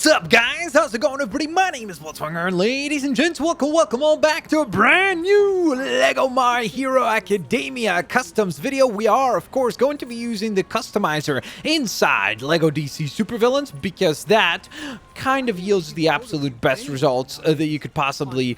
up, guys? How's it going, everybody? My name is Blitzwinger, and ladies and gents, welcome all back to a brand new LEGO My Hero Academia Customs video. We are, of course, going to be using the customizer inside LEGO DC Supervillains because that kind of yields the absolute best results that you could possibly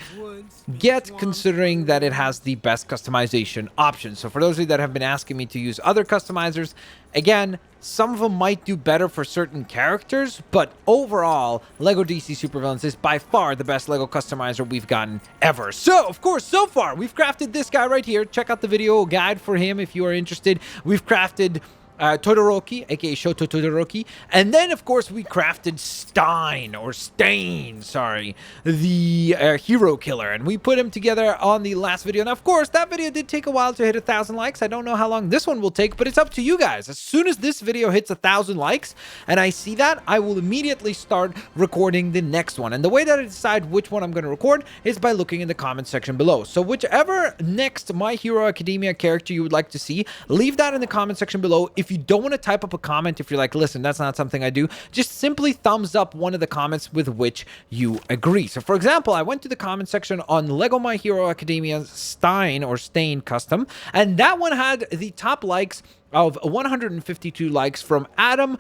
get, considering that it has the best customization options. So for those of you that have been asking me to use other customizers, again, some of them might do better for certain characters, but overall, LEGO DC Supervillains is by far the best LEGO customizer we've gotten ever. So, of course, so far, we've crafted this guy right here. Check out the video guide for him if you are interested. We've crafted Todoroki, aka Shoto Todoroki, and then of course we crafted Stain, the hero killer, and we put him together on the last video. And of course that video did take a while to hit 1,000 likes. I don't know how long this one will take, but it's up to you guys. As soon as this video hits 1,000 likes and I see that, I will immediately start recording the next one. And the way that I decide which one I'm going to record is by looking in the comment section below. So whichever next My Hero Academia character you would like to see, leave that in the comment section below. If you don't want to type up a comment, if you're like, listen, that's not something I do, just simply thumbs up one of the comments with which you agree. So for example, I went to the comment section on LEGO My Hero Academia Stain custom, and that one had the top likes of 152 likes from Adam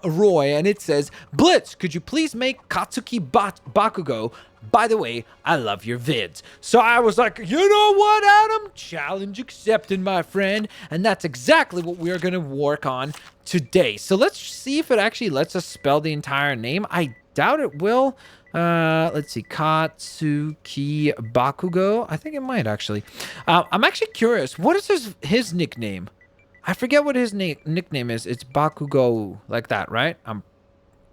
Roy, and it says, Blitz, could you please make Katsuki Bakugou? By the way, I love your vids. So I was like, you know what, Adam? Challenge accepted, my friend. And that's exactly what we are going to work on today. So let's see if it actually lets us spell the entire name. I doubt it will. Let's see, Katsuki Bakugou. I think it might actually. I'm actually curious. What is his nickname? I forget what his nickname is. It's Bakugou, like that, right? I'm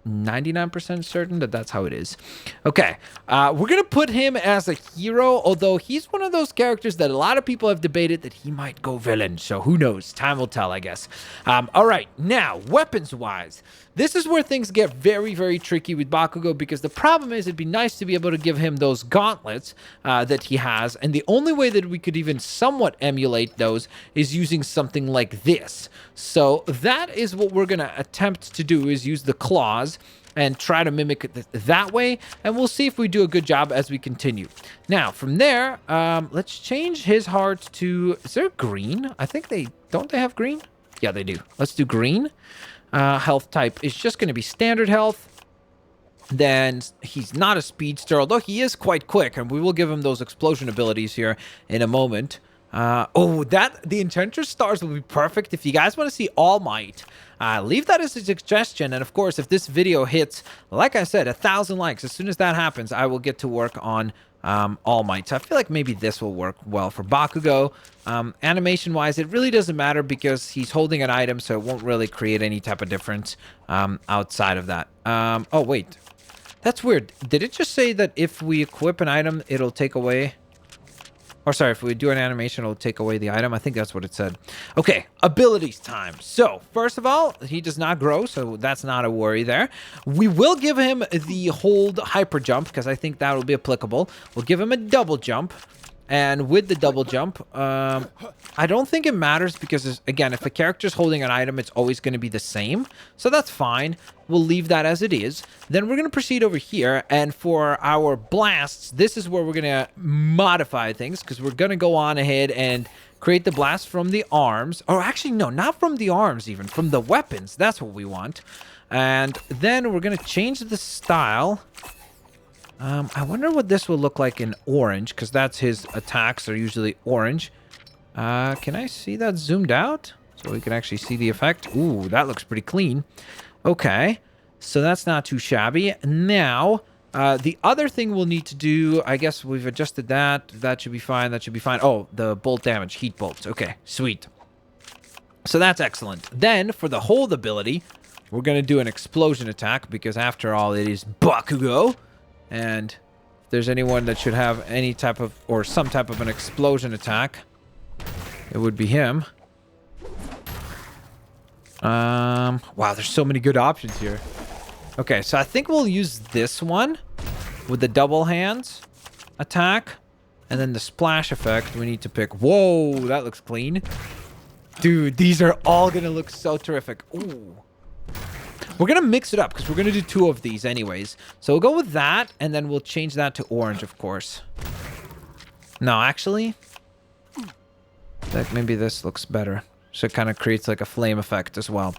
99% certain that that's how it is. Okay, we're gonna put him as a hero, although he's one of those characters that a lot of people have debated that he might go villain, so who knows? Time will tell, I guess. All right, now, weapons-wise, this is where things get very, very tricky with Bakugou, because the problem is it'd be nice to be able to give him those gauntlets that he has, and the only way that we could even somewhat emulate those is using something like this. So that is what we're gonna attempt to do, is use the claws and try to mimic it that way, and we'll see if we do a good job as we continue. Now, from there, let's change his heart to, is there green? I think don't they have green? Yeah, they do. Let's do green. Health type is just going to be standard health. Then he's not a speedster, although he is quite quick, and we will give him those explosion abilities here in a moment. The Enchantress stars will be perfect. If you guys want to see All Might, leave that as a suggestion. And of course, if this video hits, like I said, 1,000 likes, as soon as that happens, I will get to work on All Might. So I feel like maybe this will work well for Bakugou. Animation wise, it really doesn't matter because he's holding an item, so it won't really create any type of difference outside of that. Oh wait, that's weird. Did it just say that if we equip an item, it'll take away? Or sorry, if we do an animation, it'll take away the item. I think that's what it said. Okay, abilities time. So, first of all, he does not grow, so that's not a worry there. We will give him the hold hyper jump, because I think that will be applicable. We'll give him a double jump. And with the double jump, I don't think it matters because, again, if a character's holding an item, it's always going to be the same. So that's fine. We'll leave that as it is. Then we're going to proceed over here. And for our blasts, this is where we're going to modify things, because we're going to go on ahead and create the blast from the arms. Or actually, no, not from the arms even. From the weapons. That's what we want. And then we're going to change the style. I wonder what this will look like in orange, because that's his attacks are usually orange. Can I see that zoomed out? So we can actually see the effect. Ooh, that looks pretty clean. Okay, so that's not too shabby. Now, the other thing we'll need to do, I guess we've adjusted that. That should be fine. That should be fine. Oh, the bolt damage, heat bolts. Okay, sweet. So that's excellent. Then, for the hold ability, we're going to do an explosion attack, because after all, it is Bakugou. And if there's anyone that should have any type of, or some type of an explosion attack, it would be him. Wow, there's so many good options here. Okay, so I think we'll use this one with the double hands attack. And then the splash effect, we need to pick. Whoa, that looks clean. Dude, these are all going to look so terrific. Ooh. We're going to mix it up because we're going to do 2 of these anyways. So we'll go with that, and then we'll change that to orange, of course. No, actually, like maybe this looks better. So it kind of creates like a flame effect as well.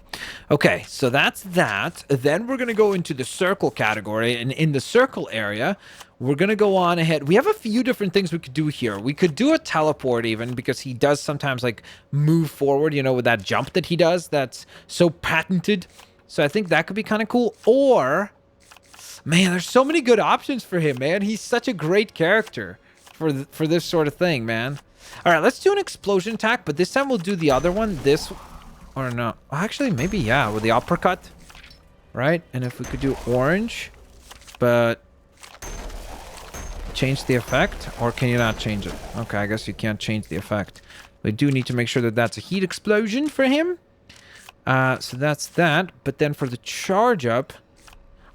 Okay, so that's that. Then we're going to go into the circle category. And in the circle area, we're going to go on ahead. We have a few different things we could do here. We could do a teleport even, because he does sometimes like move forward, you know, with that jump that he does. That's so patented. So I think that could be kind of cool. Or, man, there's so many good options for him, man. He's such a great character for this sort of thing, man. All right, let's do an explosion attack, but this time we'll do the other one. This, or no. Actually, maybe, yeah, with the uppercut, right? And if we could do orange, but change the effect, or can you not change it? Okay, I guess you can't change the effect. We do need to make sure that that's a heat explosion for him. So that's that. But then for the charge up,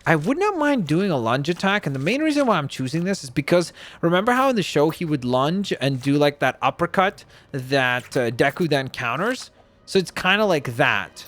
I would not mind doing a lunge attack, and the main reason why I'm choosing this is because remember how in the show he would lunge and do like that uppercut that Deku then counters? So it's kind of like that.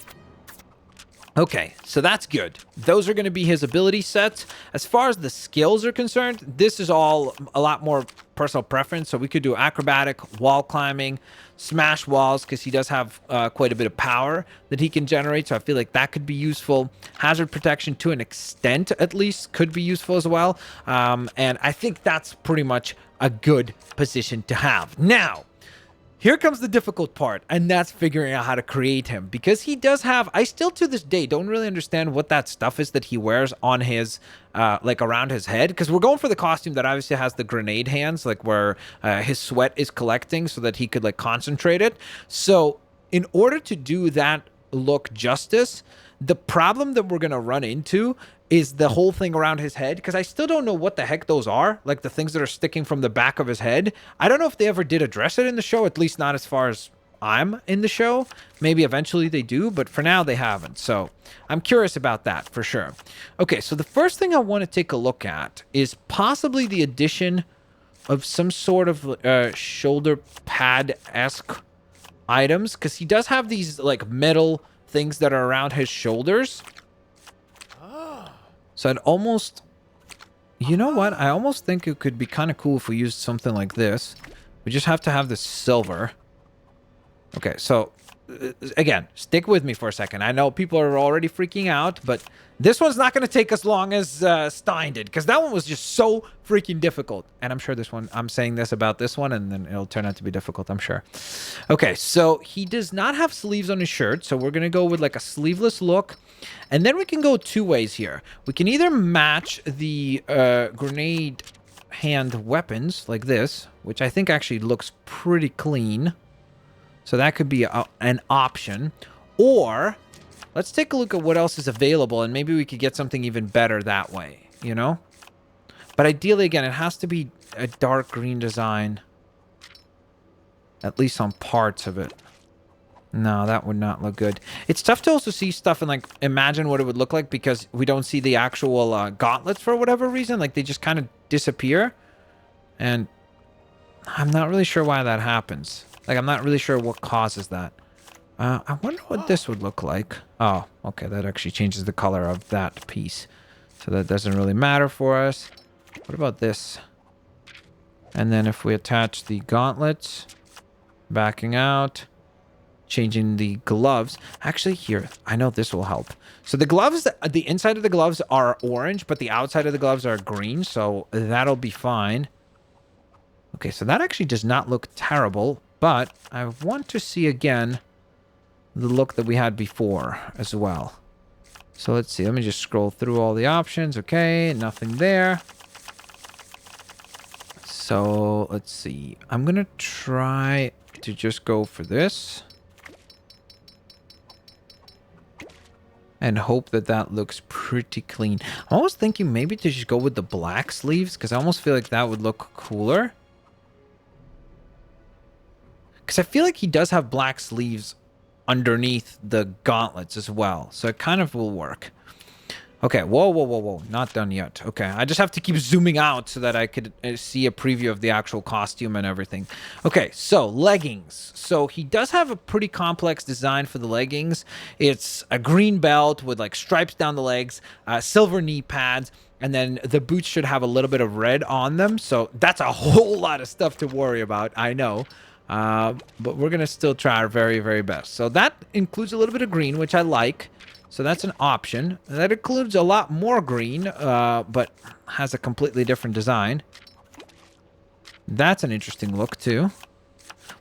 Okay, so that's good. Those are going to be his ability sets. As far as the skills are concerned, this is all a lot more personal preference. So we could do acrobatic, wall climbing, smash walls, because he does have quite a bit of power that he can generate. So I feel like that could be useful. Hazard protection, to an extent at least, could be useful as well. And I think that's pretty much a good position to have. Now, here comes the difficult part, and that's figuring out how to create him, because he does have, I still to this day don't really understand what that stuff is that he wears on his, like around his head, because we're going for the costume that obviously has the grenade hands, like where his sweat is collecting so that he could like concentrate it. So in order to do that look justice, the problem that we're going to run into is the whole thing around his head, because I still don't know what the heck those are, like the things that are sticking from the back of his head. I don't know if they ever did address it in the show, at least not as far as I'm in the show. Maybe eventually they do, but for now they haven't. So I'm curious about that for sure. Okay, so the first thing I want to take a look at is possibly the addition of some sort of shoulder pad-esque items, because he does have these like metal things that are around his shoulders. So I'd almost, you know what? I almost think it could be kind of cool if we used something like this. We just have to have this silver. Okay, so again, stick with me for a second. I know people are already freaking out, but this one's not going to take as long as Stein did, because that one was just so freaking difficult. And I'm sure this one, I'm saying this about this one, and then it'll turn out to be difficult, I'm sure. Okay, so he does not have sleeves on his shirt, so we're going to go with like a sleeveless look. And then we can go 2 ways here. We can either match the grenade hand weapons like this, which I think actually looks pretty clean. So that could be an option. Or let's take a look at what else is available, and maybe we could get something even better that way, you know? But ideally, again, it has to be a dark green design. At least on parts of it. No, that would not look good. It's tough to also see stuff and, like, imagine what it would look like, because we don't see the actual gauntlets for whatever reason. Like, they just kind of disappear. And I'm not really sure why that happens. Like, I'm not really sure what causes that. I wonder what this would look like. Oh, okay, that actually changes the color of that piece. So that doesn't really matter for us. What about this? And then if we attach the gauntlets, backing out, changing the gloves. Actually, here, I know this will help. So the gloves, the inside of the gloves are orange, but the outside of the gloves are green, so that'll be fine. Okay, so that actually does not look terrible, but I want to see again the look that we had before as well. So let's see. Let me just scroll through all the options. Okay, nothing there. So let's see. I'm going to try to just go for this. And hope that that looks pretty clean. I'm almost thinking maybe to just go with the black sleeves, because I almost feel like that would look cooler. Because I feel like he does have black sleeves underneath the gauntlets as well. So it kind of will work. Okay, whoa. Not done yet. Okay, I just have to keep zooming out so that I could see a preview of the actual costume and everything. Okay, so leggings. So he does have a pretty complex design for the leggings. It's a green belt with like stripes down the legs, silver knee pads, and then the boots should have a little bit of red on them. So that's a whole lot of stuff to worry about, I know. But we're going to still try our very, very best. So that includes a little bit of green, which I like. So that's an option. That includes a lot more green, but has a completely different design. That's an interesting look, too.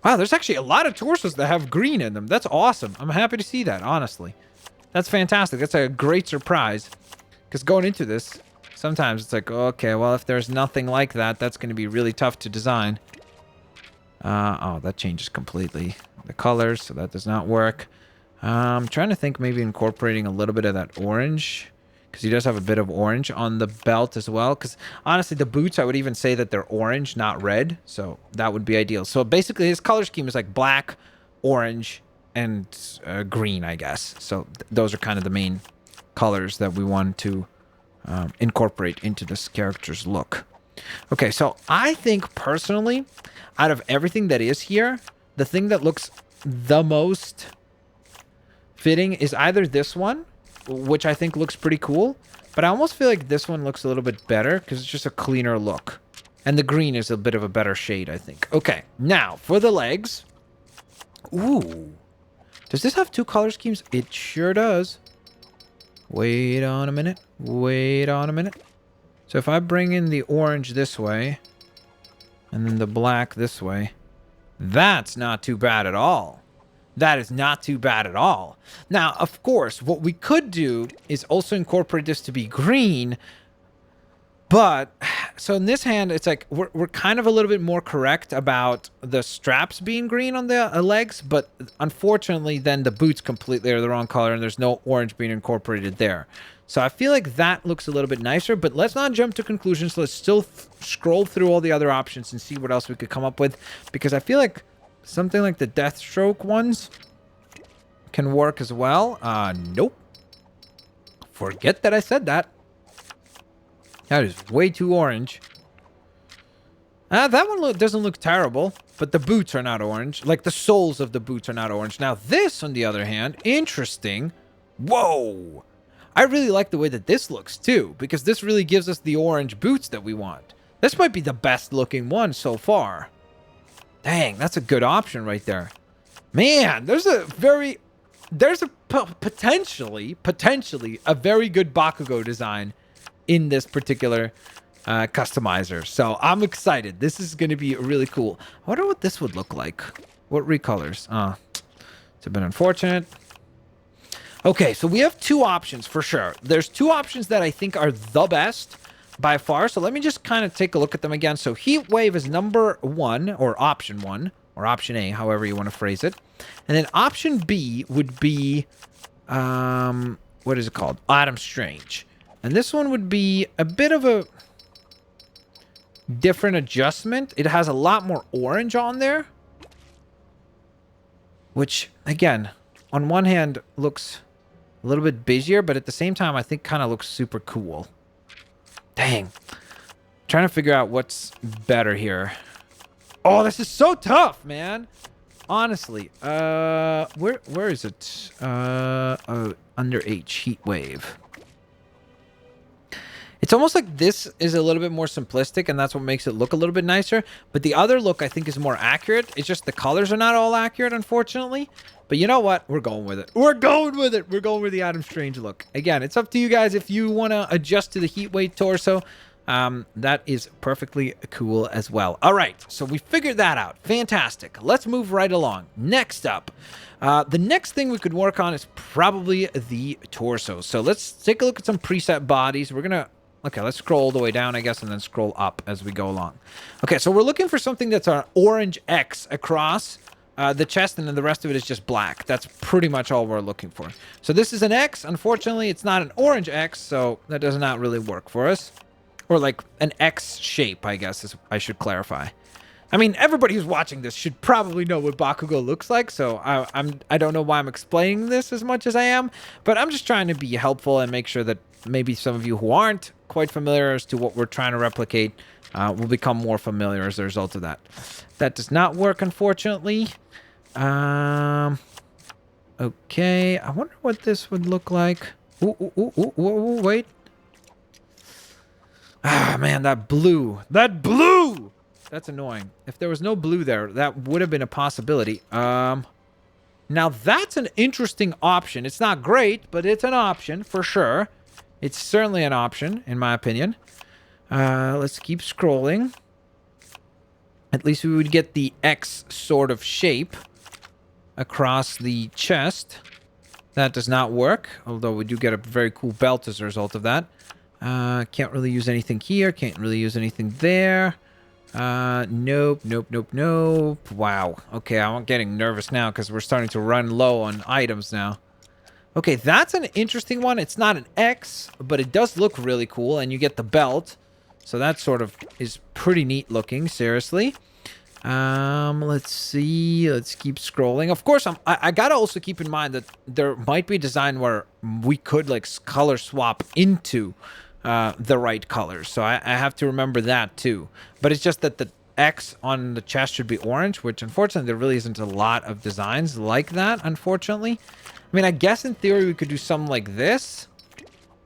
Wow, there's actually a lot of torsos that have green in them. That's awesome. I'm happy to see that, honestly. That's fantastic. That's a great surprise. Because going into this, sometimes it's like, okay, well, if there's nothing like that, that's going to be really tough to design. Oh, that changes completely the colors, so that does not work. I'm trying to think maybe incorporating a little bit of that orange, because he does have a bit of orange on the belt as well. Because honestly, the boots, I would even say that they're orange, not red. So that would be ideal. So basically, his color scheme is like black, orange, and green, I guess. So those are kind of the main colors that we want to incorporate into this character's look. Okay, so I think personally, out of everything that is here, the thing that looks the most fitting is either this one, which I think looks pretty cool, but I almost feel like this one looks a little bit better because it's just a cleaner look. And the green is a bit of a better shade, I think. Okay, now for the legs. Ooh. Does this have two color schemes? It sure does. Wait on a minute. Wait on a minute. So if I bring in the orange this way, and then the black this way, that's not too bad at all. That is not too bad at all. Now, of course, what we could do is also incorporate this to be green. But, so in this hand, it's like we're kind of a little bit more correct about the straps being green on the legs. But unfortunately, then the boots completely are the wrong color and there's no orange being incorporated there. So I feel like that looks a little bit nicer. But let's not jump to conclusions. Let's still scroll through all the other options and see what else we could come up with. Because I feel like something like the Deathstroke ones can work as well. Nope. Forget that I said that. That is way too orange. That one doesn't look terrible, but the boots are not orange. Like, the soles of the boots are not orange. Now, this, on the other hand, interesting. Whoa. I really like the way that this looks, too, because this really gives us the orange boots that we want. This might be the best looking one so far. Dang, that's a good option right there. Man, there's potentially a very good Bakugou design in this particular customizer. So I'm excited. This is going to be really cool. I wonder what this would look like. What recolors? It's a bit unfortunate. Okay, so we have two options for sure. There's two options that I think are the best by far. So let me just kind of take a look at them again. So Heat Wave is number one, or option one, or option A, however you want to phrase it. And then option B would be, what is it called? Adam Strange. And this one would be a bit of a different adjustment. It has a lot more orange on there. Which, again, on one hand looks a little bit busier, but at the same time, I think kind of looks super cool. Dang. Trying to figure out what's better here. Oh, this is so tough, man. Honestly. Where is it? Under H, Heat Wave. It's almost like this is a little bit more simplistic, and that's what makes it look a little bit nicer. But the other look, I think, is more accurate. It's just the colors are not all accurate, unfortunately. But you know what? We're going with it. We're going with it. We're going with the Adam Strange look. Again, it's up to you guys if you want to adjust to the Heat Wave torso. That is perfectly cool as well. All right, so we figured that out. Fantastic. Let's move right along. Next up, the next thing we could work on is probably the torso. So let's take a look at some preset bodies. We're going to... Okay, let's scroll all the way down, I guess, and then scroll up as we go along. Okay, so we're looking for something that's an orange X across the chest, and then the rest of it is just black. That's pretty much all we're looking for. So this is an X. Unfortunately, it's not an orange X, so that does not really work for us. Or like an X shape, I guess, I should clarify. I mean, everybody who's watching this should probably know what Bakugou looks like, so I don't know why I'm explaining this as much as I am, but I'm just trying to be helpful and make sure that maybe some of you who aren't quite familiar as to what we're trying to replicate will become more familiar as a result of that. That does not work, unfortunately. Okay, I wonder what this would look like. Ooh, wait. Ah, man, that blue. That blue! That's annoying. If there was no blue there, that would have been a possibility. Now that's an interesting option. It's not great, but it's an option for sure. It's certainly an option, in my opinion. Let's keep scrolling. At least we would get the X sort of shape across the chest. That does not work, although we do get a very cool belt as a result of that. Can't really use anything here. Can't really use anything there. Nope. Wow. Okay, I'm getting nervous now because we're starting to run low on items now. Okay, that's an interesting one. It's not an X, but it does look really cool, and you get the belt. So that sort of is pretty neat looking, seriously. Let's see. Let's keep scrolling. Of course, I gotta also keep in mind that there might be a design where we could, like, color swap into the right colors. So I have to remember that too. But it's just that the X on the chest should be orange, which unfortunately there really isn't a lot of designs like that, unfortunately. I mean, I guess in theory we could do something like this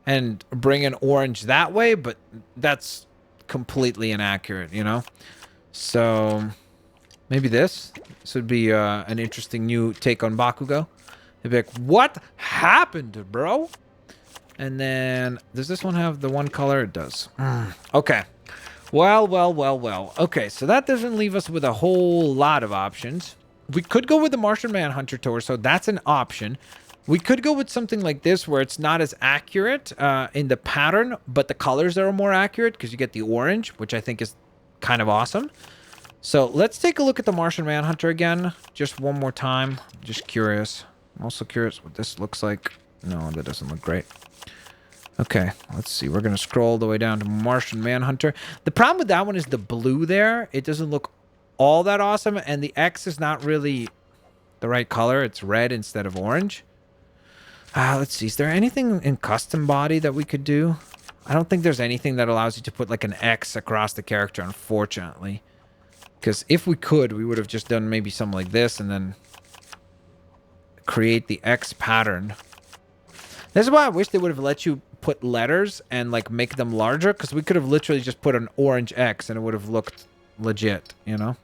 and bring an orange that way, but that's completely inaccurate, you know? So maybe this would be an interesting new take on Bakugou. They'd be like, what happened, bro? And then, does this one have the one color? It does. Okay. Well. Okay, so that doesn't leave us with a whole lot of options. We could go with the Martian Manhunter torso. That's an option. We could go with something like this where it's not as accurate in the pattern, but the colors are more accurate because you get the orange, which I think is kind of awesome. So let's take a look at the Martian Manhunter again, just one more time. Just curious. I'm also curious what this looks like. No, that doesn't look great. Okay, let's see. We're going to scroll all the way down to Martian Manhunter. The problem with that one is the blue there. It doesn't look all that awesome, and the X is not really the right color. It's red instead of orange. Let's see. Is there anything in custom body that we could do? I don't think there's anything that allows you to put like an X across the character, unfortunately. Because if we could, we would have just done maybe something like this and then create the X pattern. This is why I wish they would have let you put letters and like make them larger, because we could have literally just put an orange X and it would have looked legit, you know?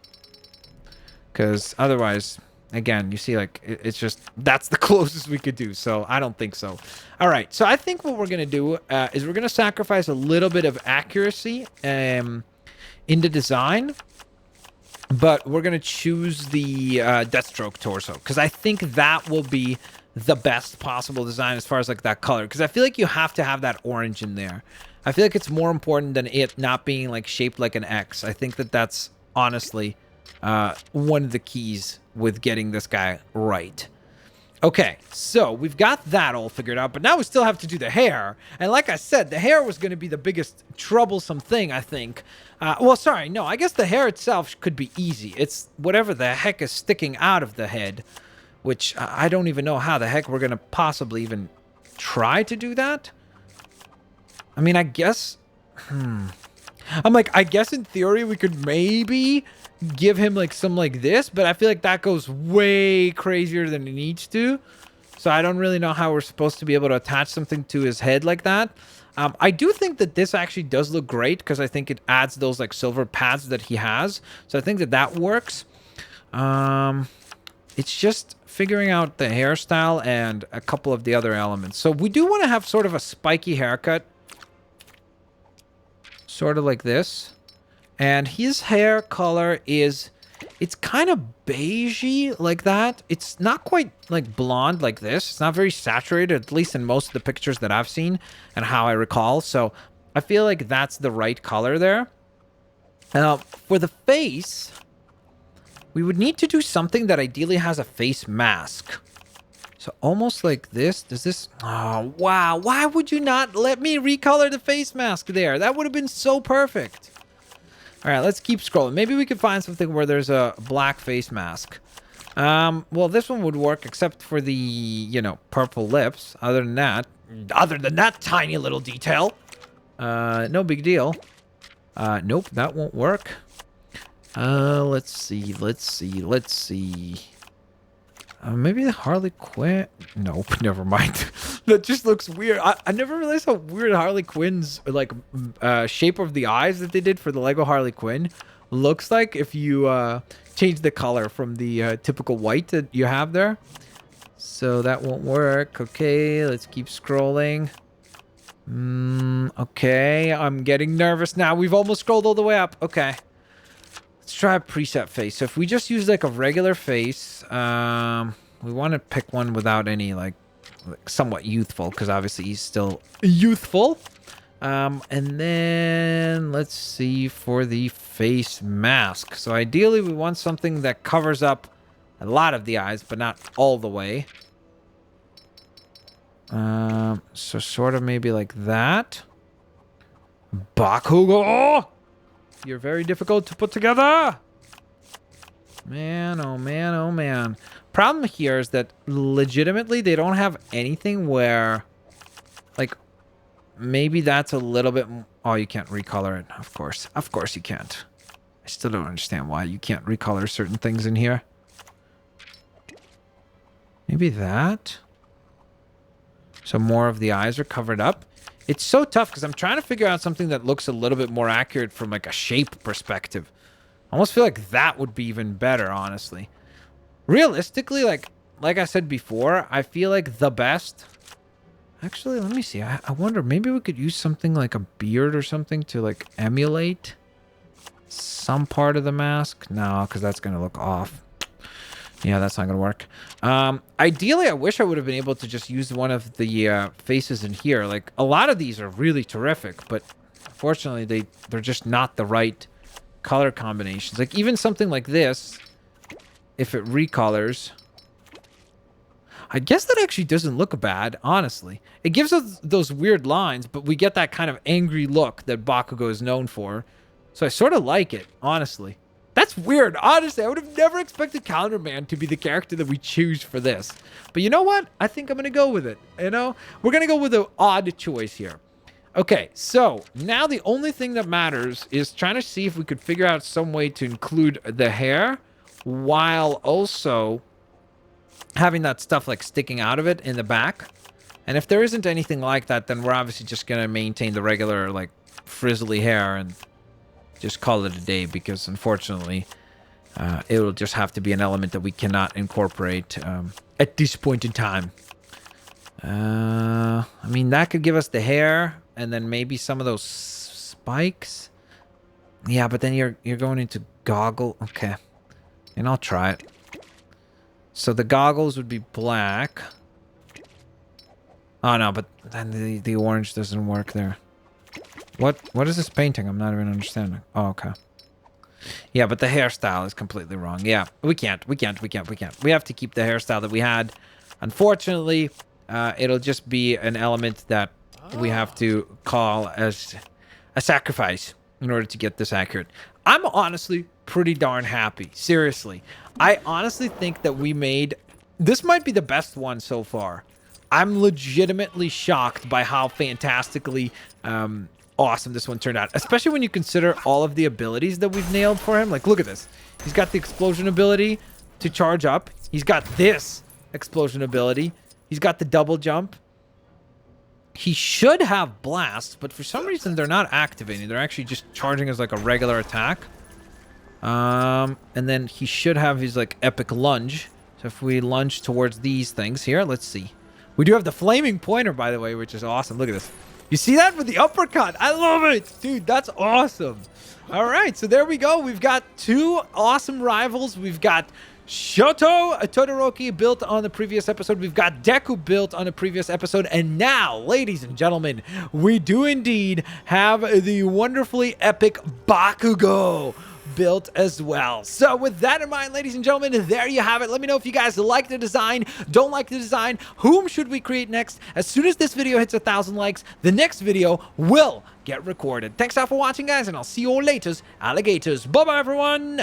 Because otherwise, again, you see, like, it's just, that's the closest we could do. So I don't think so. All right. So I think what we're going to do is we're going to sacrifice a little bit of accuracy in the design. But we're going to choose the Deathstroke torso, because I think that will be the best possible design as far as like that color, because I feel like you have to have that orange in there. I feel like it's more important than it not being like shaped like an X. I think that that's honestly one of the keys with getting this guy right. Okay, so we've got that all figured out, but now we still have to do the hair. And like I said, the hair was going to be the biggest troublesome thing, I think. Well, sorry, no, I guess the hair itself could be easy. It's whatever the heck is sticking out of the head, which I don't even know how the heck we're going to possibly even try to do that. I mean, I guess... I'm like, I guess in theory we could maybe give him like some like this, but I feel like that goes way crazier than it needs to. So I don't really know how we're supposed to be able to attach something to his head like that. I do think that this actually does look great, because I think it adds those like silver pads that he has. So I think that that works. It's just figuring out the hairstyle and a couple of the other elements. So we do want to have sort of a spiky haircut. Sort of like this. And his hair color is, it's kind of beigey like that. It's not quite like blonde like this. It's not very saturated, at least in most of the pictures that I've seen and how I recall. So I feel like that's the right color there. For the face, we would need to do something that ideally has a face mask. So almost like this. Does this... Oh, wow. Why would you not let me recolor the face mask there? That would have been so perfect. All right, let's keep scrolling. Maybe we could find something where there's a black face mask. Well, this one would work except for the, you know, purple lips. Other than that tiny little detail, no big deal. Nope, that won't work. Let's see. Maybe the Harley Quinn. Nope, never mind. That just looks weird. I never realized how weird Harley Quinn's like shape of the eyes that they did for the Lego Harley Quinn looks like if you change the color from the typical white that you have there. So that won't work. Okay, let's keep scrolling. Okay, I'm getting nervous now. We've almost scrolled all the way up. Okay. Let's try a preset face. So if we just use like a regular face, we want to pick one without any like somewhat youthful, because obviously he's still youthful. And then let's see for the face mask. So ideally we want something that covers up a lot of the eyes, but not all the way. So sort of maybe like that. Bakugou! You're very difficult to put together. Man, oh man, oh man. Problem here is that legitimately they don't have anything where, like, maybe that's a little bit... Oh, you can't recolor it. Of course. Of course you can't. I still don't understand why you can't recolor certain things in here. Maybe that? So more of the eyes are covered up. It's so tough because I'm trying to figure out something that looks a little bit more accurate from like a shape perspective. I almost feel like that would be even better, honestly. Realistically, like I said before, I feel like the best... Actually, let me see. I wonder, maybe we could use something like a beard or something to like emulate some part of the mask. No, because that's going to look off. Yeah, that's not going to work. Ideally, I wish I would have been able to just use one of the faces in here. Like, a lot of these are really terrific, but unfortunately, they're just not the right color combinations. Like, even something like this, if it recolors, I guess that actually doesn't look bad, honestly. It gives us those weird lines, but we get that kind of angry look that Bakugou is known for. So I sort of like it, honestly. That's weird. Honestly, I would have never expected Calendar Man to be the character that we choose for this. But you know what? I think I'm going to go with it. You know? We're going to go with an odd choice here. Okay, so now the only thing that matters is trying to see if we could figure out some way to include the hair while also having that stuff like sticking out of it in the back. And if there isn't anything like that, then we're obviously just going to maintain the regular like frizzly hair and just call it a day, because unfortunately it'll just have to be an element that we cannot incorporate at this point in time. I mean, that could give us the hair and then maybe some of those spikes. Yeah, but then you're going into goggle. Okay, and I'll try it. So the goggles would be black. Oh no, but then the orange doesn't work there. What is this painting? I'm not even understanding. Oh, okay. Yeah, but the hairstyle is completely wrong. Yeah, we can't. We have to keep the hairstyle that we had. Unfortunately, it'll just be an element that we have to call as a sacrifice in order to get this accurate. I'm honestly pretty darn happy. Seriously. I honestly think that we made... This might be the best one so far. I'm legitimately shocked by how fantastically... awesome this one turned out, especially when you consider all of the abilities that we've nailed for him. Like, look at this. He's got the explosion ability to charge up. He's got this explosion ability. He's got the double jump. He should have blast, but for some reason they're not activating. They're actually just charging as like a regular attack. And then he should have his like epic lunge. So if we lunge towards these things here, let's see. We do have the flaming pointer, by the way, which is awesome. Look at this. You see that with the uppercut? I love it. Dude, that's awesome. All right, so there we go. We've got two awesome rivals. We've got Shoto Todoroki built on the previous episode. We've got Deku built on the previous episode. And now, ladies and gentlemen, we do indeed have the wonderfully epic Bakugou. built as well. So with that in mind, ladies and gentlemen, there you have it. Let me know if you guys like the design, don't like the design, whom should we create next. As soon as this video hits 1,000 likes, the next video will get recorded. Thanks all for watching, guys, and I'll see you all later, alligators. Bye-bye, everyone.